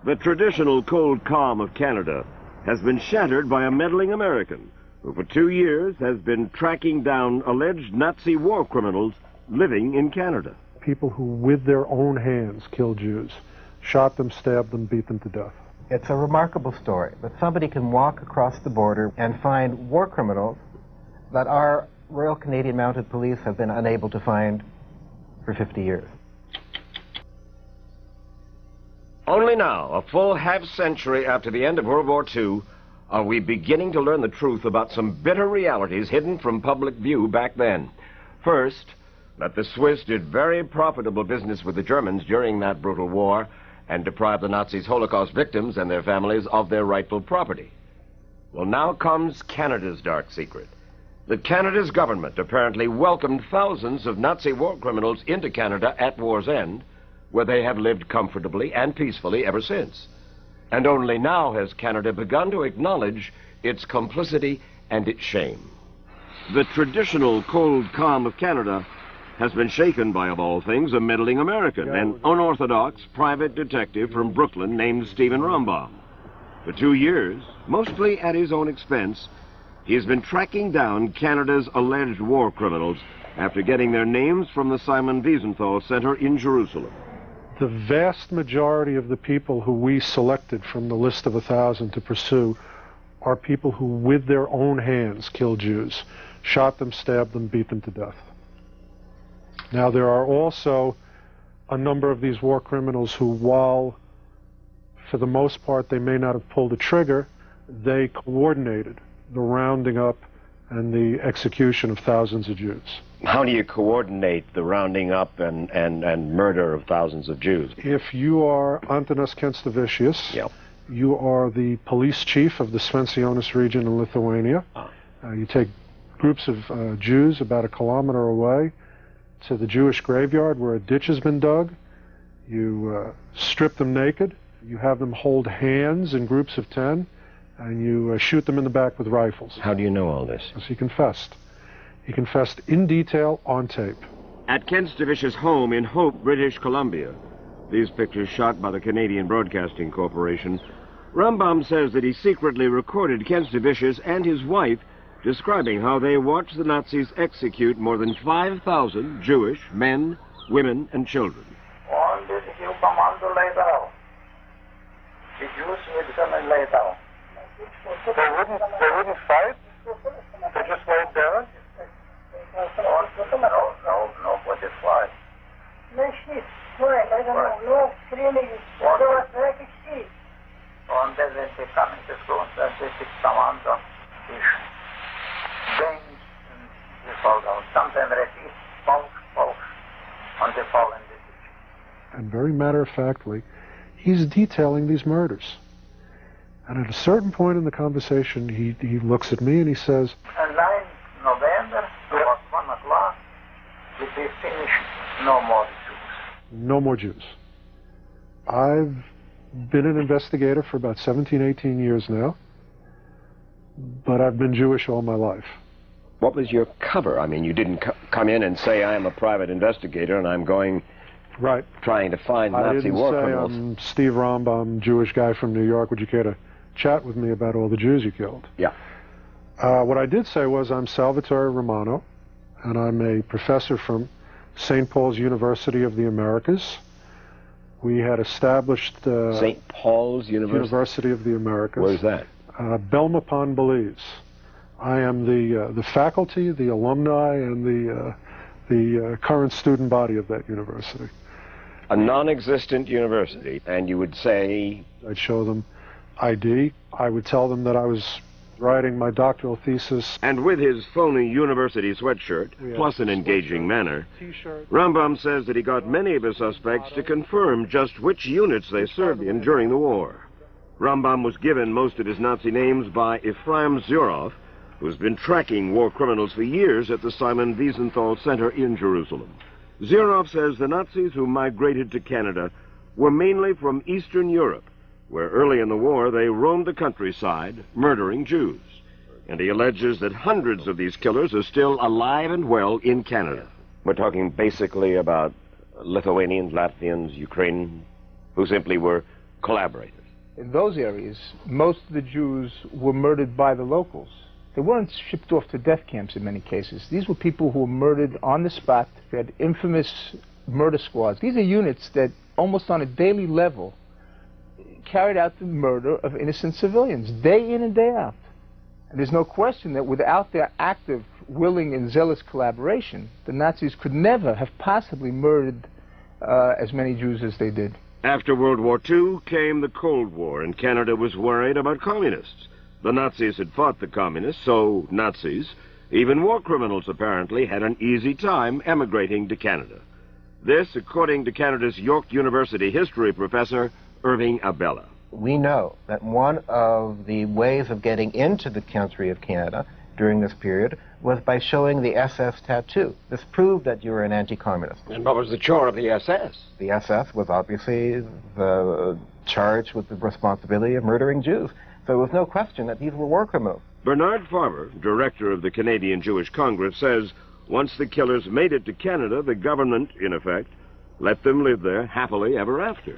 The traditional cold calm of Canada has been shattered by a meddling American who for 2 years has been tracking down alleged Nazi war criminals living in Canada. People who, with their own hands, killed Jews, shot them, stabbed them, beat them to death. It's a remarkable story that somebody can walk across the border and find war criminals that our Royal Canadian Mounted Police have been unable to find for 50 years. Only now, a full half-century after the end of World War II, are we beginning to learn the truth about some bitter realities hidden from public view back then. First, that the Swiss did very profitable business with the Germans during that brutal war and deprived the Nazis' Holocaust victims and their families of their rightful property. Well, now comes Canada's dark secret. That Canada's government apparently welcomed thousands of Nazi war criminals into Canada at war's end, where they have lived comfortably and peacefully ever since. And only now has Canada begun to acknowledge its complicity and its shame. The traditional cold calm of Canada has been shaken by, of all things, a meddling American, an unorthodox private detective from Brooklyn named Stephen Rumbaum. For 2 years, mostly at his own expense, he has been tracking down Canada's alleged war criminals after getting their names from the Simon Wiesenthal Center in Jerusalem. The vast majority of the people who we selected from the list of 1,000 to pursue are people who, with their own hands, killed Jews, shot them, stabbed them, beat them to death. Now, there are also a number of these war criminals who, while for the most part they may not have pulled the trigger, they coordinated the rounding up and the execution of thousands of Jews. How do you coordinate the rounding up and murder of thousands of Jews? If you are Antanas Kenstavicius, Yep. you are the police chief of the Svencionis region in Lithuania. You take groups of Jews about 1 kilometer away to the Jewish graveyard where a ditch has been dug. You strip them naked. You have them hold hands in groups of 10, and you shoot them in the back with rifles. How do you know all this? Because he confessed. He confessed in detail on tape. At Kenstavicius' home in Hope, British Columbia, these pictures shot by the Canadian Broadcasting Corporation, Rumbaum says that he secretly recorded Kenstavicius and his wife describing how they watched the Nazis execute more than 5,000 Jewish men, women, and children. On did you command to lay down? The Jews would come and lay down. They wouldn't fight? They just laid down? Nobody fight. On they come into school and they take command on these games and they fall down. Sometimes repeat, false, and they fall in the ditch. And very matter-of-factly, he's detailing these murders. And at a certain point in the conversation, he looks at me and he says, And 9 November, about 1 o'clock, it is finished, no more Jews. no more Jews. I've been an investigator for about 17, 18 years now, but I've been Jewish all my life. What was your cover? I mean, you didn't come in and say, I am a private investigator and I'm going Right. trying to find Nazi war criminals. I'm Steve Rumbaum, Jewish guy from New York. Would you care to chat with me about all the Jews you killed? Yeah. What I did say was I'm Salvatore Romano, and I'm a professor from St. Paul's University of the Americas. We had established St. Paul's University of the Americas. Where's that? Belmopan, Belize. I am the faculty, the alumni, and the current student body of that university. A non-existent university, and you would say... I'd show them ID. I would tell them that I was writing my doctoral thesis. And with his phony university sweatshirt, plus an engaging manner, Rumbaum says that he got many of his suspects to confirm just which units they served in during the war. Rumbaum was given most of his Nazi names by Ephraim Zurov, who's been tracking war criminals for years at the Simon Wiesenthal Center in Jerusalem. Zurov says the Nazis who migrated to Canada were mainly from Eastern Europe, where early in the war they roamed the countryside, murdering Jews. And he alleges that hundreds of these killers are still alive and well in Canada. We're talking basically about Lithuanians, Latvians, Ukrainians, who simply were collaborators. In those areas, most of the Jews were murdered by the locals. They weren't shipped off to death camps in many cases. These were people who were murdered on the spot. We had infamous murder squads. These are units that almost on a daily level carried out the murder of innocent civilians, day in and day out. And there's no question that without their active, willing, and zealous collaboration, the Nazis could never have possibly murdered as many Jews as they did. After World War II came the Cold War, and Canada was worried about communists. The Nazis had fought the communists, so Nazis, even war criminals apparently, had an easy time emigrating to Canada. This, according to Canada's York University history professor, Irving Abella. We know that one of the ways of getting into the country of Canada during this period was by showing the SS tattoo. This proved that you were an anti-communist. And what was the chore of the SS? The SS was obviously charged with the responsibility of murdering Jews. So there was no question that these were war criminals. Bernard Farber, director of the Canadian Jewish Congress, says once the killers made it to Canada, the government, in effect, let them live there happily ever after.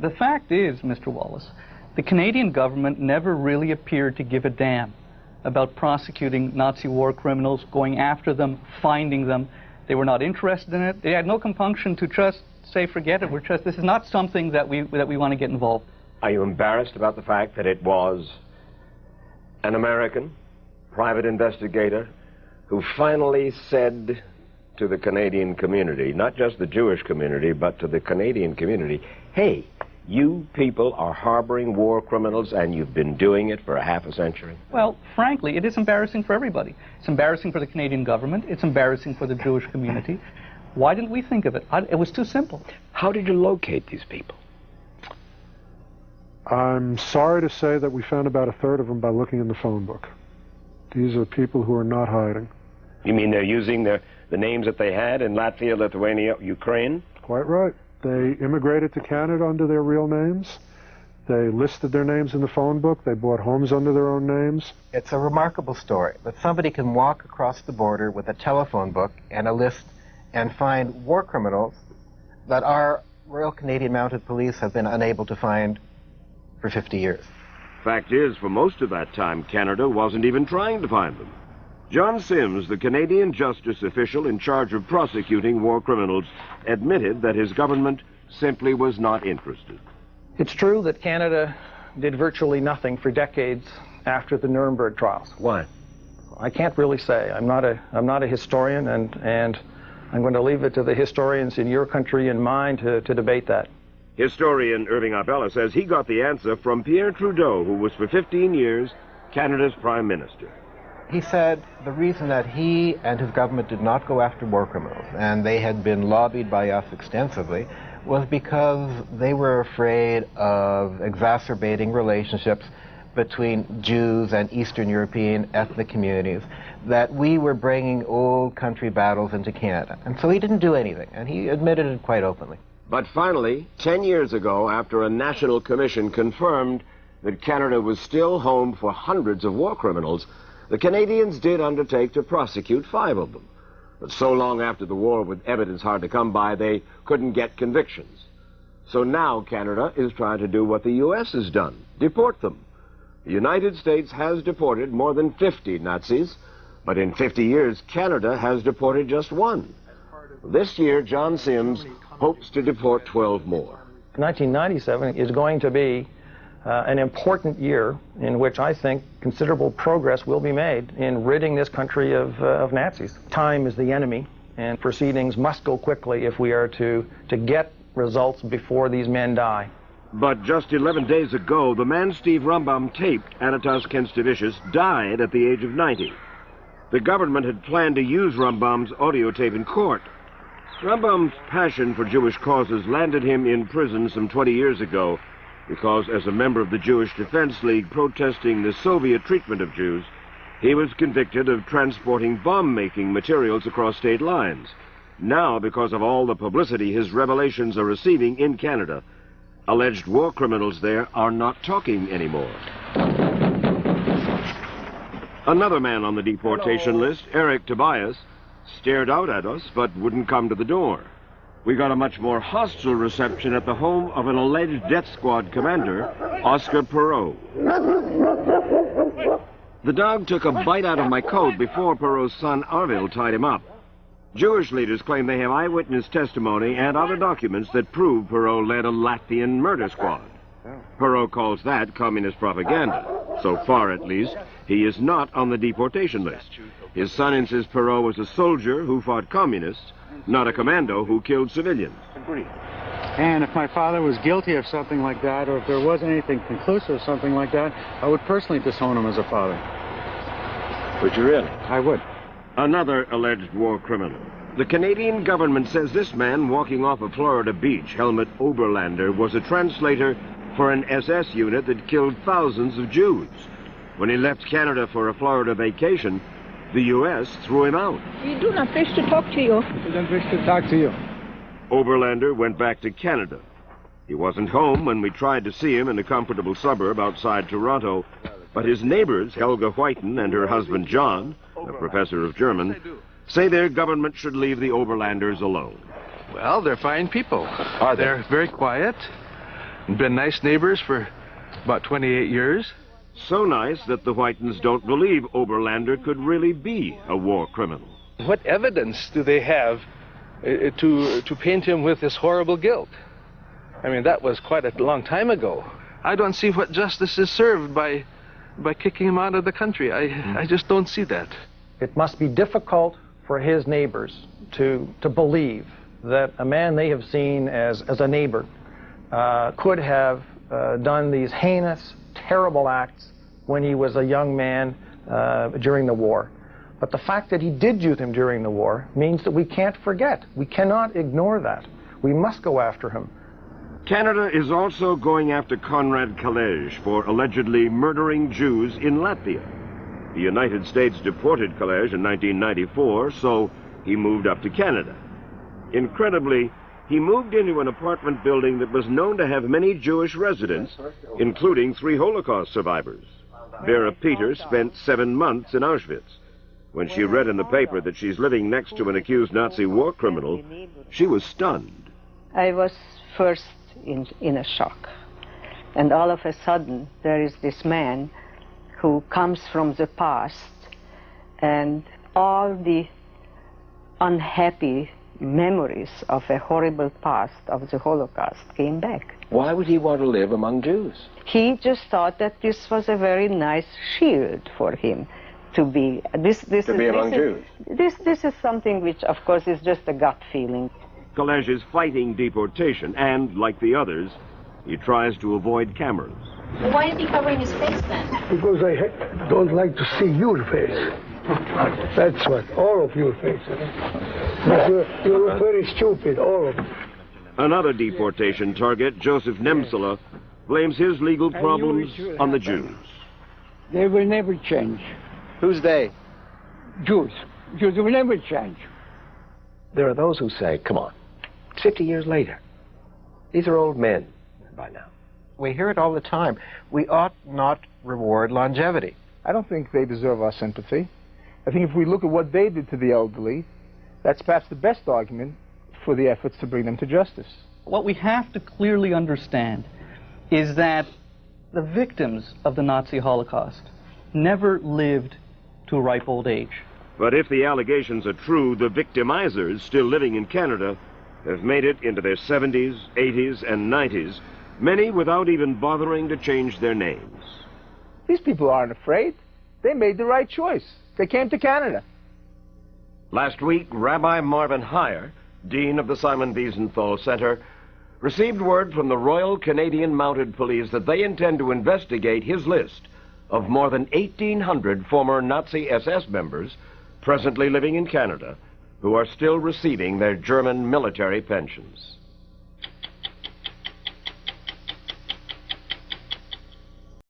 The fact is, Mr. Wallace, the Canadian government never really appeared to give a damn about prosecuting Nazi war criminals, going after them, finding them. They were not interested in it. They had no compunction to just say, forget it, this is not something that we want to get involved. Are you embarrassed about the fact that it was an American private investigator who finally said to the Canadian community, not just the Jewish community, but to the Canadian community, hey, you people are harboring war criminals and you've been doing it for half a century? Well, frankly, it is embarrassing for everybody. It's embarrassing for the Canadian government. It's embarrassing for the Jewish community. Why didn't we think of it? It was too simple. How did you locate these people? I'm sorry to say that we found about a third of them by looking in the phone book. These are people who are not hiding. You mean they're using the names that they had in Latvia, Lithuania, Ukraine? Quite right. They immigrated to Canada under their real names. They listed their names in the phone book. They bought homes under their own names. It's a remarkable story that somebody can walk across the border with a telephone book and a list and find war criminals that our Royal Canadian Mounted Police have been unable to find for 50 years. Fact is, for most of that time, Canada wasn't even trying to find them. John Sims, the Canadian justice official in charge of prosecuting war criminals, admitted that his government simply was not interested. It's true that Canada did virtually nothing for decades after the Nuremberg trials. Why? I can't really say. I'm not a historian, and I'm going to leave it to the historians in your country and mine to debate that. Historian Irving Abella says he got the answer from Pierre Trudeau, who was for 15 years Canada's Prime Minister. He said the reason that he and his government did not go after war criminals, and they had been lobbied by us extensively, was because they were afraid of exacerbating relationships between Jews and Eastern European ethnic communities, that we were bringing old country battles into Canada. And so he didn't do anything, and he admitted it quite openly. But finally, 10 years ago, after a national commission confirmed that Canada was still home for hundreds of war criminals, the Canadians did undertake to prosecute 5 of them. But so long after the war, with evidence hard to come by, they couldn't get convictions. So now Canada is trying to do what the U.S. has done, deport them. The United States has deported more than 50 Nazis, but in 50 years, Canada has deported just 1. This year, John Sims hopes to deport 12 more. 1997 is going to be an important year in which I think considerable progress will be made in ridding this country of Nazis. Time is the enemy, and proceedings must go quickly if we are to get results before these men die. But just 11 days ago, the man Steve Rumbaum taped, Anatas Kenstavicius, died at the age of 90. The government had planned to use Rumbaum's audio tape in court. Rumbaum's passion for Jewish causes landed him in prison some 20 years ago because, as a member of the Jewish Defense League protesting the Soviet treatment of Jews, he was convicted of transporting bomb-making materials across state lines. Now, because of all the publicity his revelations are receiving in Canada, alleged war criminals there are not talking anymore. Another man on the deportation list, Eric Tobias, stared out at us but wouldn't come to the door. We got a much more hostile reception at the home of an alleged death squad commander, Oscar Perot. The dog took a bite out of my coat before Perot's son Arvil tied him up. Jewish leaders claim they have eyewitness testimony and other documents that prove Perot led a Latvian murder squad. Perot calls that communist propaganda. So far, at least, he is not on the deportation list. His son insists Perot was a soldier who fought communists, not a commando who killed civilians. And if my father was guilty of something like that, or if there was anything conclusive of something like that, I would personally disown him as a father. Would you really? I would. Another alleged war criminal. The Canadian government says this man walking off a Florida beach, Helmut Oberlander, was a translator for an SS unit that killed thousands of Jews. When he left Canada for a Florida vacation, the U.S. threw him out. We do not wish to talk to you. We don't wish to talk to you. Oberlander went back to Canada. He wasn't home when we tried to see him in a comfortable suburb outside Toronto, but his neighbors, Helga Whiten and her husband John, a professor of German, say their government should leave the Oberlanders alone. Well, they're fine people. They're very quiet and been nice neighbors for about 28 years. So nice that the Whitens don't believe Oberlander could really be a war criminal. What evidence do they have to paint him with this horrible guilt? I mean, that was quite a long time ago. I don't see what justice is served by kicking him out of the country. I just don't see that. It must be difficult for his neighbors to believe that a man they have seen as a neighbor could have done these heinous, terrible acts when he was a young man during the war. But the fact that he did do them during the war means that we can't forget. We cannot ignore that. We must go after him. Canada is also going after Konrad Kalej for allegedly murdering Jews in Latvia. The United States deported Kalej in 1994, so he moved up to Canada. Incredibly, he moved into an apartment building that was known to have many Jewish residents, including 3 Holocaust survivors. Vera Peter spent 7 months in Auschwitz. When she read in the paper that she's living next to an accused Nazi war criminal, she was stunned. I was first in a shock. And all of a sudden, there is this man who comes from the past, and all the unhappy memories of a horrible past of the Holocaust came back. Why would he want to live among Jews? He just thought that this was a very nice shield for him to be. This is something which, of course, is just a gut feeling. Kalej is fighting deportation, and, like the others, he tries to avoid cameras. Why is he covering his face then? Because I don't like to see your face. That's what, all of your faces. You look very stupid, all of you. Another deportation target, Joseph Nemtsela, blames his legal problems on the Jews. They will never change. Who's they? Jews. Jews will never change. There are those who say, come on, 50 years later, these are old men by now. We hear it all the time. We ought not reward longevity. I don't think they deserve our sympathy. I think if we look at what they did to the elderly, that's perhaps the best argument for the efforts to bring them to justice. What we have to clearly understand is that the victims of the Nazi Holocaust never lived to a ripe old age. But if the allegations are true, the victimizers still living in Canada have made it into their 70s, 80s, and 90s, many without even bothering to change their names. These people aren't afraid. They made the right choice. They came to Canada. Last week, Rabbi Marvin Heyer, Dean of the Simon Wiesenthal Center, received word from the Royal Canadian Mounted Police that they intend to investigate his list of more than 1,800 former Nazi SS members presently living in Canada who are still receiving their German military pensions.